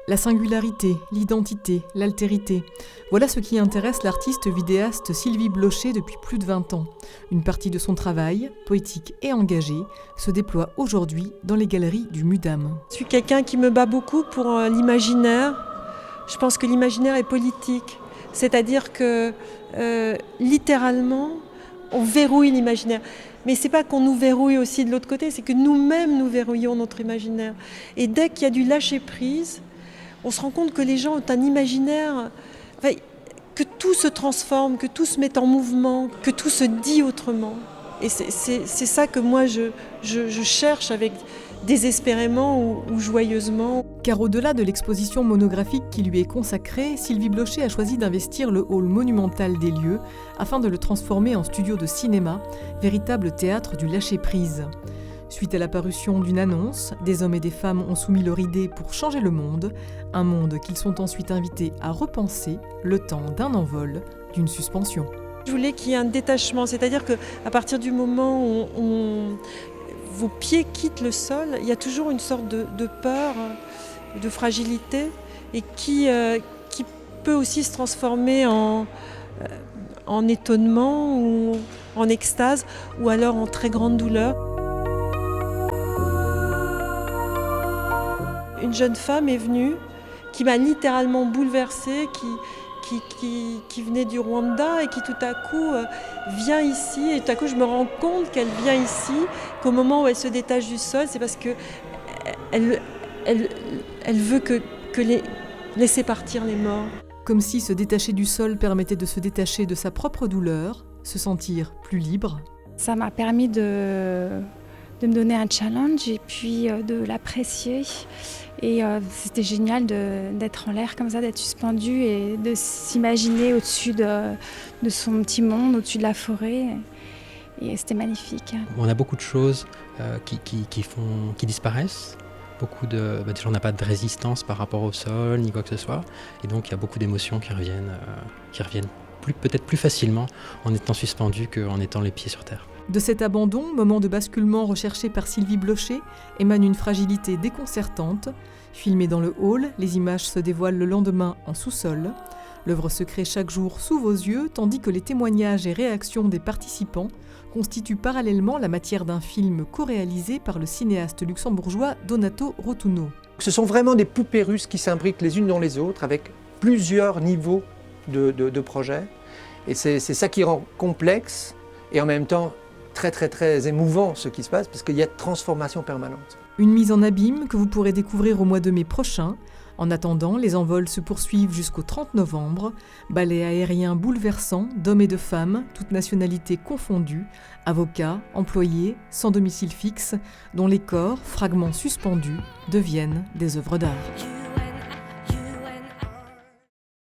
La singularité, l'identité, l'altérité, voilà ce qui intéresse l'artiste vidéaste Sylvie Blocher depuis plus de 20 ans. Une partie de son travail, poétique et engagé, se déploie aujourd'hui dans les galeries du MUDAM. Je suis quelqu'un qui me bat beaucoup pour l'imaginaire. Je pense que l'imaginaire est politique. C'est-à-dire que, littéralement, on verrouille l'imaginaire. Mais c'est pas qu'on nous verrouille aussi de l'autre côté, c'est que nous-mêmes nous verrouillons notre imaginaire. Et dès qu'il y a du lâcher-prise, on se rend compte que les gens ont un imaginaire, que tout se transforme, que tout se met en mouvement, que tout se dit autrement. Et c'est ça que moi je cherche avec désespérément ou joyeusement. Car au-delà de l'exposition monographique qui lui est consacrée, Sylvie Blocher a choisi d'investir le hall monumental des lieux afin de le transformer en studio de cinéma, véritable théâtre du lâcher-prise. Suite à la parution d'une annonce, des hommes et des femmes ont soumis leur idée pour changer le monde, un monde qu'ils sont ensuite invités à repenser, le temps d'un envol, d'une suspension. Je voulais qu'il y ait un détachement, c'est-à-dire qu'à partir du moment où vos pieds quittent le sol, il y a toujours une sorte de peur, de fragilité, et qui peut aussi se transformer en étonnement ou en extase, ou alors en très grande douleur. Une jeune femme est venue qui m'a littéralement bouleversée, qui venait du Rwanda et qui tout à coup vient ici. Et tout à coup, je me rends compte qu'elle vient ici, qu'au moment où elle se détache du sol, c'est parce qu'elle veut laisser partir les morts. Comme si se détacher du sol permettait de se détacher de sa propre douleur, se sentir plus libre. Ça m'a permis de me donner un challenge et puis de l'apprécier. Et c'était génial d'être en l'air comme ça, d'être suspendu et de s'imaginer au-dessus de son petit monde, au-dessus de la forêt. Et c'était magnifique. On a beaucoup de choses qui disparaissent. Déjà, on n'a pas de résistance par rapport au sol ni quoi que ce soit. Et donc, il y a beaucoup d'émotions qui reviennent peut-être plus facilement en étant suspendu qu'en étant les pieds sur terre. De cet abandon, moment de basculement recherché par Sylvie Blocher, émane une fragilité déconcertante. Filmée dans le hall, les images se dévoilent le lendemain en sous-sol. L'œuvre se crée chaque jour sous vos yeux, tandis que les témoignages et réactions des participants constituent parallèlement la matière d'un film co-réalisé par le cinéaste luxembourgeois Donato Rotunno. Ce sont vraiment des poupées russes qui s'imbriquent les unes dans les autres avec plusieurs niveaux de projets. Et c'est ça qui rend complexe et en même temps très très très émouvant ce qui se passe parce qu'il y a transformation permanente. Une mise en abîme que vous pourrez découvrir au mois de mai prochain. En attendant, les envols se poursuivent jusqu'au 30 novembre. Ballet aérien bouleversant d'hommes et de femmes, toutes nationalités confondues, avocats, employés, sans domicile fixe, dont les corps, fragments suspendus, deviennent des œuvres d'art.